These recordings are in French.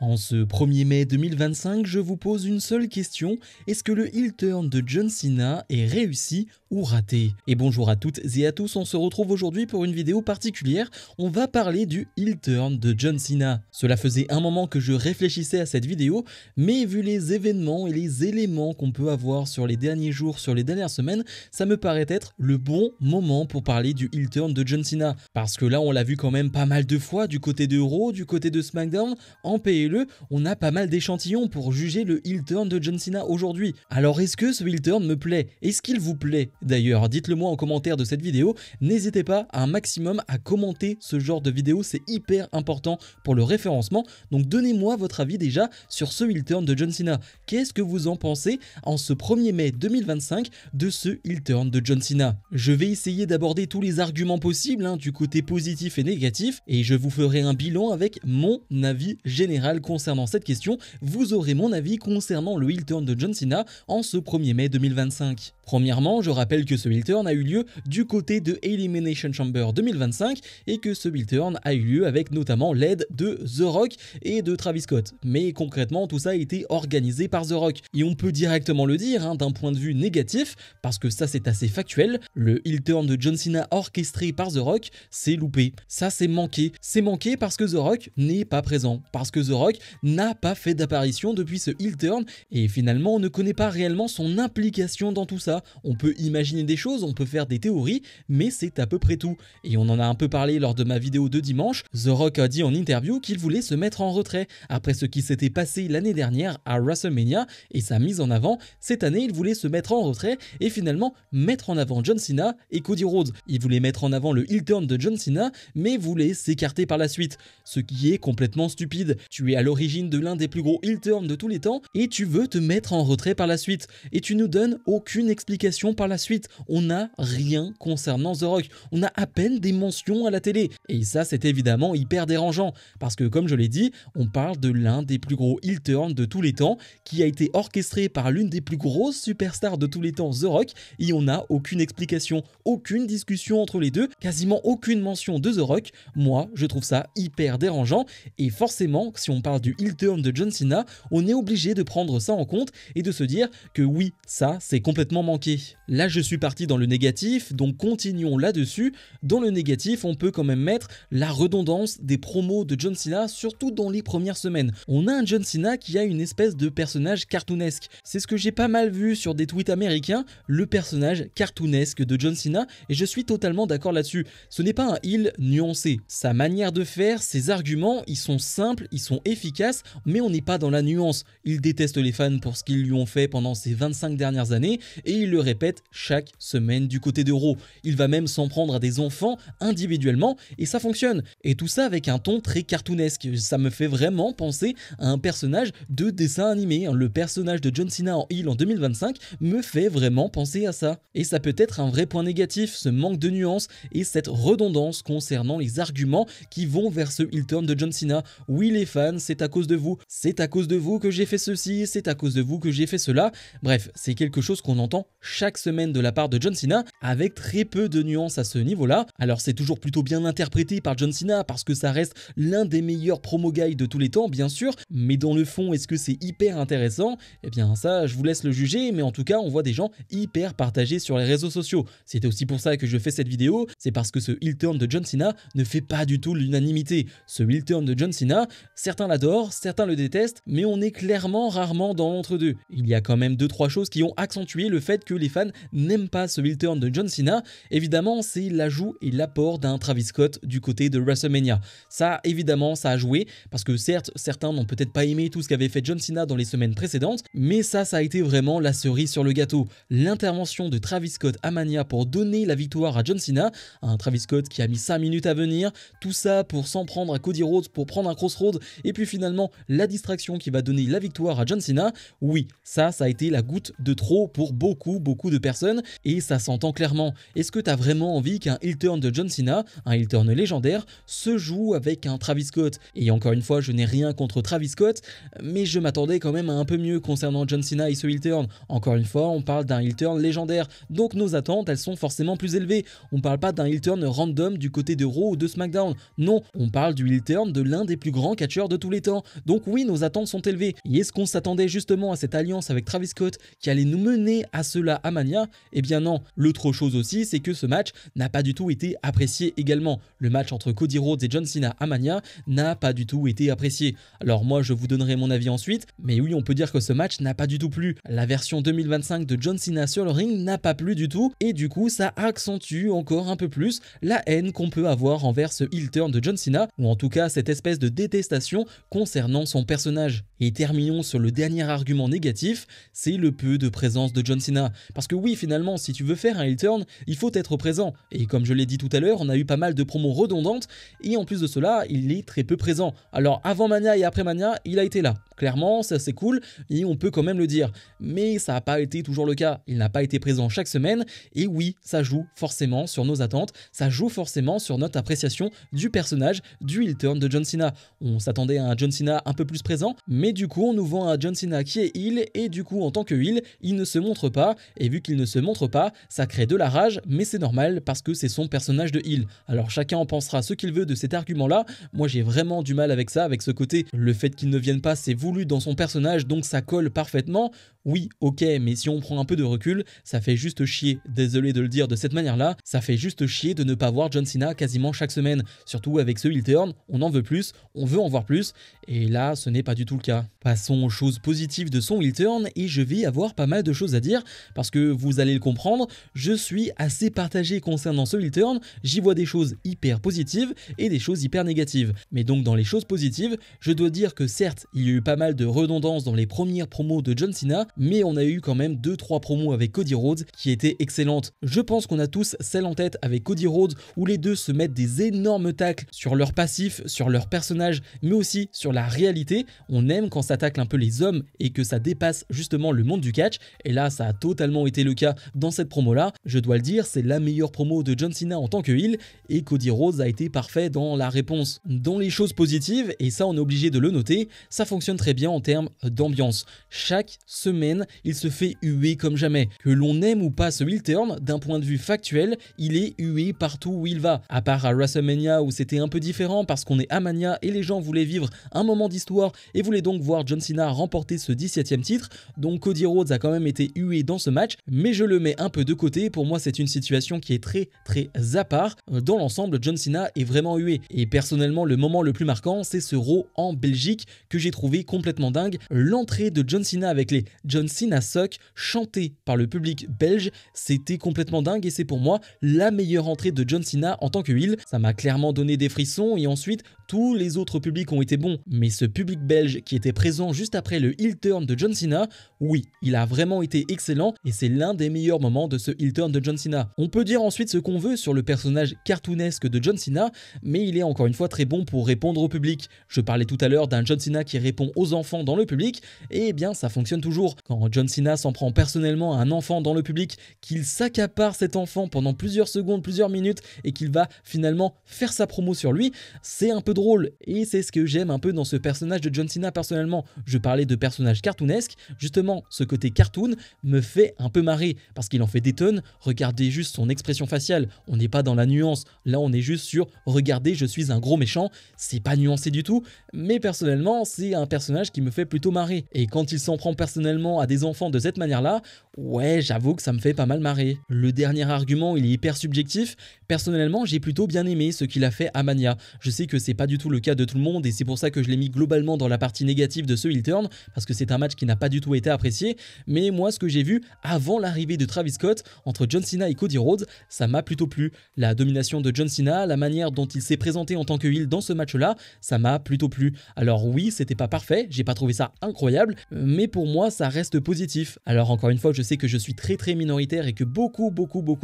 En ce 1er mai 2025, je vous pose une seule question, est-ce que le heel turn de John Cena est réussi ou raté? Et bonjour à toutes et à tous, on se retrouve aujourd'hui pour une vidéo particulière, on va parler du heel turn de John Cena. Cela faisait un moment que je réfléchissais à cette vidéo, mais vu les événements et les éléments qu'on peut avoir sur les derniers jours, sur les dernières semaines, ça me paraît être le bon moment pour parler du heel turn de John Cena. Parce que là, on l'a vu quand même pas mal de fois du côté de Raw, du côté de SmackDown, en PLE, on a pas mal d'échantillons pour juger le heel turn de John Cena aujourd'hui. Alors est-ce que ce heel turn me plaît? Est-ce qu'il vous plaît? D'ailleurs, dites-le moi en commentaire de cette vidéo, n'hésitez pas un maximum à commenter ce genre de vidéo, c'est hyper important pour le référencement, donc donnez-moi votre avis déjà sur ce heel turn de John Cena. Qu'est-ce que vous en pensez en ce 1er mai 2025 de ce heel turn de John Cena? Je vais essayer d'aborder tous les arguments possibles, du côté positif et négatif, et je vous ferai un bilan avec mon avis général concernant cette question. Vous aurez mon avis concernant le heel turn de John Cena en ce 1er mai 2025. Premièrement, je rappelle que ce heel turn a eu lieu du côté de Elimination Chamber 2025 et que ce heel turn a eu lieu avec notamment l'aide de The Rock et de Travis Scott. Mais concrètement, tout ça a été organisé par The Rock. Et on peut directement le dire d'un point de vue négatif, parce que ça c'est assez factuel, le heel turn de John Cena orchestré par The Rock, c'est loupé. Ça c'est manqué. C'est manqué parce que The Rock n'est pas présent. Parce que The Rock n'a pas fait d'apparition depuis ce heel turn et finalement on ne connaît pas réellement son implication dans tout ça. On peut imaginer des choses, on peut faire des théories, mais c'est à peu près tout. Et on en a un peu parlé lors de ma vidéo de dimanche. The Rock a dit en interview qu'il voulait se mettre en retrait après ce qui s'était passé l'année dernière à WrestleMania et sa mise en avant. Cette année, il voulait se mettre en retrait et finalement mettre en avant John Cena et Cody Rhodes. Il voulait mettre en avant le heel turn de John Cena, mais voulait s'écarter par la suite. Ce qui est complètement stupide. Tu es à l'origine de l'un des plus gros heel turns de tous les temps et tu veux te mettre en retrait par la suite. Et tu nous donnes aucune explication par la suite. On n'a rien concernant The Rock. On a à peine des mentions à la télé. Et ça, c'est évidemment hyper dérangeant. Parce que, comme je l'ai dit, on parle de l'un des plus gros heel turns de tous les temps qui a été orchestré par l'une des plus grosses superstars de tous les temps, The Rock. Et on n'a aucune explication, aucune discussion entre les deux, quasiment aucune mention de The Rock. Moi, je trouve ça hyper dérangeant. Et forcément, si on parle du heel turn de John Cena, on est obligé de prendre ça en compte et de se dire que oui, ça, c'est complètement manqué. Là, je suis parti dans le négatif, donc continuons là-dessus. Dans le négatif, on peut quand même mettre la redondance des promos de John Cena, surtout dans les premières semaines. On a un John Cena qui a une espèce de personnage cartoonesque. C'est ce que j'ai pas mal vu sur des tweets américains, le personnage cartoonesque de John Cena, et je suis totalement d'accord là-dessus. Ce n'est pas un heel nuancé. Sa manière de faire, ses arguments, ils sont simples, ils sont efficaces, mais on n'est pas dans la nuance. Il déteste les fans pour ce qu'ils lui ont fait pendant ces 25 dernières années, et il le répète chaque semaine du côté de Raw. Il va même s'en prendre à des enfants individuellement et ça fonctionne. Et tout ça avec un ton très cartoonesque. Ça me fait vraiment penser à un personnage de dessin animé. Le personnage de John Cena en heel en 2025 me fait vraiment penser à ça. Et ça peut être un vrai point négatif, ce manque de nuance et cette redondance concernant les arguments qui vont vers ce heel turn de John Cena. Oui les fans, c'est à cause de vous. C'est à cause de vous que j'ai fait ceci, c'est à cause de vous que j'ai fait cela. Bref, c'est quelque chose qu'on entend chaque semaine de la part de John Cena avec très peu de nuances à ce niveau-là. Alors c'est toujours plutôt bien interprété par John Cena parce que ça reste l'un des meilleurs promo guys de tous les temps bien sûr, mais dans le fond est-ce que c'est hyper intéressant? Eh bien ça je vous laisse le juger, mais en tout cas on voit des gens hyper partagés sur les réseaux sociaux. C'est aussi pour ça que je fais cette vidéo, c'est parce que ce heel turn de John Cena ne fait pas du tout l'unanimité. Ce heel turn de John Cena, certains l'adorent, certains le détestent, mais on est clairement rarement dans l'entre-deux. Il y a quand même 2-3 choses qui ont accentué le fait que les fans n'aiment pas ce heel turn de John Cena. Évidemment, c'est l'ajout et l'apport d'un Travis Scott du côté de WrestleMania. Ça, évidemment, ça a joué parce que certes, certains n'ont peut-être pas aimé tout ce qu'avait fait John Cena dans les semaines précédentes, mais ça a été vraiment la cerise sur le gâteau. L'intervention de Travis Scott à Mania pour donner la victoire à John Cena, un Travis Scott qui a mis 5 minutes à venir, tout ça pour s'en prendre à Cody Rhodes, pour prendre un crossroad, et puis finalement la distraction qui va donner la victoire à John Cena. Oui, ça a été la goutte de trop pour beaucoup beaucoup de personnes et ça s'entend clairement. Est-ce que tu as vraiment envie qu'un heel turn de John Cena, un heel turn légendaire, se joue avec un Travis Scott? Et encore une fois, je n'ai rien contre Travis Scott, mais je m'attendais quand même à un peu mieux concernant John Cena et ce heel turn. Encore une fois, on parle d'un heel turn légendaire, donc nos attentes, elles sont forcément plus élevées. On ne parle pas d'un heel turn random du côté de Raw ou de SmackDown. Non, on parle du heel turn de l'un des plus grands catcheurs de tous les temps. Donc oui, nos attentes sont élevées. Et est-ce qu'on s'attendait justement à cette alliance avec Travis Scott qui allait nous mener à cela à Mania? Eh bien non. L'autre chose aussi, c'est que ce match n'a pas du tout été apprécié également. Le match entre Cody Rhodes et John Cena à Mania n'a pas du tout été apprécié. Alors moi, je vous donnerai mon avis ensuite, mais oui, on peut dire que ce match n'a pas du tout plu. La version 2025 de John Cena sur le ring n'a pas plu du tout, et du coup, ça accentue encore un peu plus la haine qu'on peut avoir envers ce heel turn de John Cena, ou en tout cas cette espèce de détestation concernant son personnage. Et terminons sur le dernier argument négatif, c'est le peu de présence de John Cena. Parce que oui, finalement, si tu veux faire un heel turn, il faut être présent. Et comme je l'ai dit tout à l'heure, on a eu pas mal de promos redondantes, et en plus de cela, il est très peu présent. Alors avant Mania et après Mania, il a été là. Clairement, ça c'est cool, et on peut quand même le dire. Mais ça n'a pas été toujours le cas. Il n'a pas été présent chaque semaine, et oui, ça joue forcément sur nos attentes, ça joue forcément sur notre appréciation du personnage du heel turn de John Cena. On s'attendait à un John Cena un peu plus présent, mais du coup on nous vend un John Cena qui est heel, et du coup en tant que heel, il ne se montre pas, et vu qu'il ne se montre pas, ça crée de la rage, mais c'est normal parce que c'est son personnage de heel. Alors chacun en pensera ce qu'il veut de cet argument-là. Moi j'ai vraiment du mal avec ça, avec ce côté, le fait qu'il ne vienne pas, c'est voulu dans son personnage, donc ça colle parfaitement. Oui, ok, mais si on prend un peu de recul, ça fait juste chier, désolé de le dire de cette manière-là, ça fait juste chier de ne pas voir John Cena quasiment chaque semaine. Surtout avec ce heel turn, on en veut plus, on veut en voir plus, et là, ce n'est pas du tout le cas. Passons aux choses positives de son heel turn, et je vais avoir pas mal de choses à dire, parce que vous allez le comprendre, je suis assez partagé concernant ce heel turn, j'y vois des choses hyper positives et des choses hyper négatives. Mais donc dans les choses positives, je dois dire que certes, il y a eu pas mal de redondance dans les premières promos de John Cena, mais on a eu quand même 2-3 promos avec Cody Rhodes qui étaient excellentes. Je pense qu'on a tous celle en tête avec Cody Rhodes où les deux se mettent des énormes tacles sur leur passif, sur leur personnage, mais aussi sur la réalité. On aime quand ça tacle un peu les hommes et que ça dépasse justement le monde du catch, et là ça a totalement été le cas dans cette promo là. Je dois le dire, c'est la meilleure promo de John Cena en tant que heel, et Cody Rhodes a été parfait dans la réponse. Dans les choses positives, et ça on est obligé de le noter, ça fonctionne très bien en termes d'ambiance. Chaque semaine, il se fait huer comme jamais. Que l'on aime ou pas ce heel turn, d'un point de vue factuel, il est hué partout où il va. À part à WrestleMania où c'était un peu différent parce qu'on est à Mania et les gens voulaient vivre un moment d'histoire et voulaient donc voir John Cena remporter ce 17e titre. Donc Cody Rhodes a quand même été hué dans ce match, mais je le mets un peu de côté. Pour moi, c'est une situation qui est très à part. Dans l'ensemble, John Cena est vraiment hué. Et personnellement, le moment le plus marquant, c'est ce Raw en Belgique que j'ai trouvé complètement dingue. L'entrée de John Cena avec les John Cena Suck chanté par le public belge, c'était complètement dingue, et c'est pour moi la meilleure entrée de John Cena en tant que heel. Ça m'a clairement donné des frissons, et ensuite tous les autres publics ont été bons, mais ce public belge qui était présent juste après le heel turn de John Cena, oui, il a vraiment été excellent, et c'est l'un des meilleurs moments de ce heel turn de John Cena. On peut dire ensuite ce qu'on veut sur le personnage cartoonesque de John Cena, mais il est encore une fois très bon pour répondre au public. Je parlais tout à l'heure d'un John Cena qui répond aux enfants dans le public, et eh bien ça fonctionne toujours. Quand John Cena s'en prend personnellement à un enfant dans le public, qu'il s'accapare cet enfant pendant plusieurs secondes, plusieurs minutes, et qu'il va finalement faire sa promo sur lui, c'est un peu drôle, et c'est ce que j'aime un peu dans ce personnage de John Cena personnellement. Je parlais de personnage cartoonesque, justement ce côté cartoon me fait un peu marrer, parce qu'il en fait des tonnes. Regardez juste son expression faciale, on n'est pas dans la nuance, là on est juste sur regardez je suis un gros méchant, c'est pas nuancé du tout, mais personnellement c'est un personnage qui me fait plutôt marrer, et quand il s'en prend personnellement à des enfants de cette manière-là, ouais, j'avoue que ça me fait pas mal marrer. Le dernier argument, il est hyper subjectif. Personnellement, j'ai plutôt bien aimé ce qu'il a fait à Mania. Je sais que c'est pas du tout le cas de tout le monde, et c'est pour ça que je l'ai mis globalement dans la partie négative de ce heel turn, parce que c'est un match qui n'a pas du tout été apprécié. Mais moi, ce que j'ai vu avant l'arrivée de Travis Scott entre John Cena et Cody Rhodes, ça m'a plutôt plu. La domination de John Cena, la manière dont il s'est présenté en tant que heel dans ce match-là, ça m'a plutôt plu. Alors oui, c'était pas parfait, vrai, j'ai pas trouvé ça incroyable, mais pour moi ça reste positif. Alors encore une fois, je sais que je suis très minoritaire et que beaucoup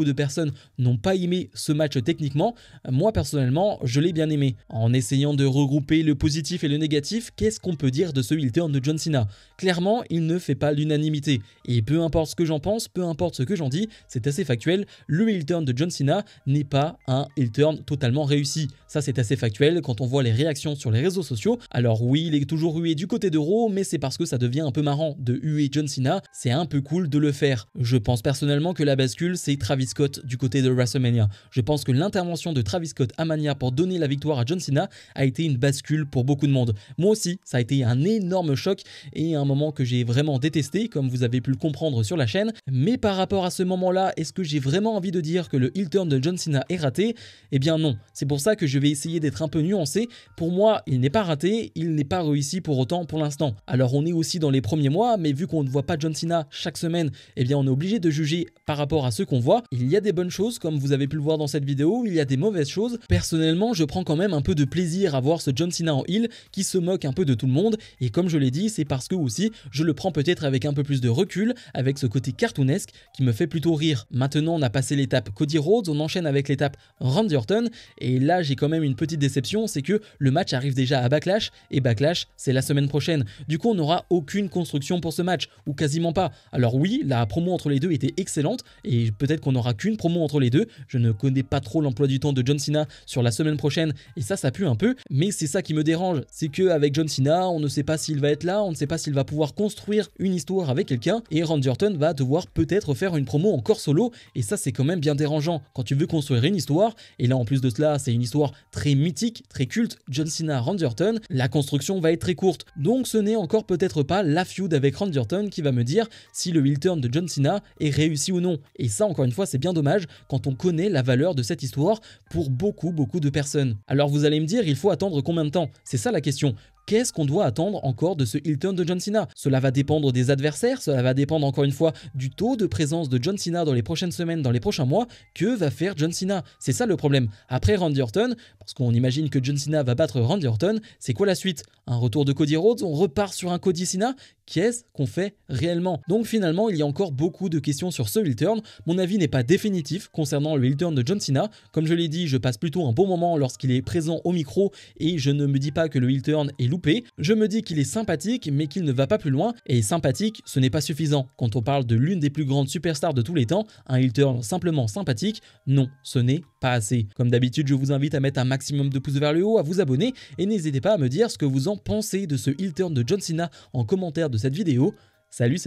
de personnes n'ont pas aimé ce match techniquement. Moi personnellement, je l'ai bien aimé. En essayant de regrouper le positif et le négatif, qu'est-ce qu'on peut dire de ce heel turn de John Cena? Clairement, il ne fait pas l'unanimité. Et peu importe ce que j'en pense, peu importe ce que j'en dis, c'est assez factuel, le heel turn de John Cena n'est pas un heel turn totalement réussi. Ça c'est assez factuel quand on voit les réactions sur les réseaux sociaux. Alors oui, il est toujours hué du côté de Raw, mais c'est parce que ça devient un peu marrant de huer John Cena, c'est un peu cool de le faire. Je pense personnellement que la bascule, c'est Travis Scott du côté de WrestleMania. Je pense que l'intervention de Travis Scott à Mania pour donner la victoire à John Cena a été une bascule pour beaucoup de monde. Moi aussi, ça a été un énorme choc et un moment que j'ai vraiment détesté, comme vous avez pu le comprendre sur la chaîne. Mais par rapport à ce moment-là, est-ce que j'ai vraiment envie de dire que le heel turn de John Cena est raté? Eh bien non. C'est pour ça que je vais essayer d'être un peu nuancé. Pour moi, il n'est pas raté, il n'est pas réussi pour autant pour l'instant. Alors on est aussi dans les premiers mois, mais vu qu'on ne voit pas John Cena chaque semaine, eh bien on est obligé de juger par rapport à ce qu'on voit. Il y a des bonnes choses, comme vous avez pu le voir dans cette vidéo, il y a des mauvaises choses. Personnellement, je prends quand même un peu de plaisir à voir ce John Cena en heel qui se moque un peu de tout le monde. Et comme je l'ai dit, c'est parce que aussi, je le prends peut-être avec un peu plus de recul, avec ce côté cartoonesque qui me fait plutôt rire. Maintenant, on a passé l'étape Cody Rhodes, on enchaîne avec l'étape Randy Orton. Et là, j'ai quand même une petite déception, c'est que le match arrive déjà à Backlash, et Backlash, c'est la semaine prochaine. Du coup, on n'aura aucune construction pour ce match, ou quasiment pas. Alors oui, la promo entre les deux était excellente, et peut-être qu'on n'aura qu'une promo entre les deux. Je ne connais pas trop l'emploi du temps de John Cena sur la semaine prochaine, et ça pue un peu, mais c'est ça qui me dérange. C'est qu'avec John Cena, on ne sait pas s'il va être là, on ne sait pas s'il va pouvoir construire une histoire avec quelqu'un, et Randy Orton va devoir peut-être faire une promo encore solo, et ça c'est quand même bien dérangeant. Quand tu veux construire une histoire, et là en plus de cela, c'est une histoire très mythique, très culte, John Cena, Randy Orton, la construction va être très courte. Donc ce n'est encore peut-être pas la feud avec Randy Orton qui va me dire si le heel turn de John Cena est réussi ou non. Et ça encore une fois c'est bien dommage quand on connaît la valeur de cette histoire pour beaucoup de personnes. Alors vous allez me dire il faut attendre combien de temps? C'est ça la question. Qu'est-ce qu'on doit attendre encore de ce heel turn de John Cena? Cela va dépendre des adversaires, cela va dépendre encore une fois du taux de présence de John Cena dans les prochaines semaines, dans les prochains mois. Que va faire John Cena? C'est ça le problème. Après Randy Orton, parce qu'on imagine que John Cena va battre Randy Orton, c'est quoi la suite? Un retour de Cody Rhodes? On repart sur un Cody Cena? Qu'est-ce qu'on fait réellement? Donc finalement, il y a encore beaucoup de questions sur ce heel turn. Mon avis n'est pas définitif concernant le heel turn de John Cena. Comme je l'ai dit, je passe plutôt un bon moment lorsqu'il est présent au micro et je ne me dis pas que le heel turn est loupé. Je me dis qu'il est sympathique mais qu'il ne va pas plus loin. Et sympathique, ce n'est pas suffisant. Quand on parle de l'une des plus grandes superstars de tous les temps, un heel turn simplement sympathique, non, ce n'est pas assez. Comme d'habitude, je vous invite à mettre un maximum de pouces vers le haut, à vous abonner et n'hésitez pas à me dire ce que vous en pensez de ce heel turn de John Cena en commentaire de cette vidéo. Salut!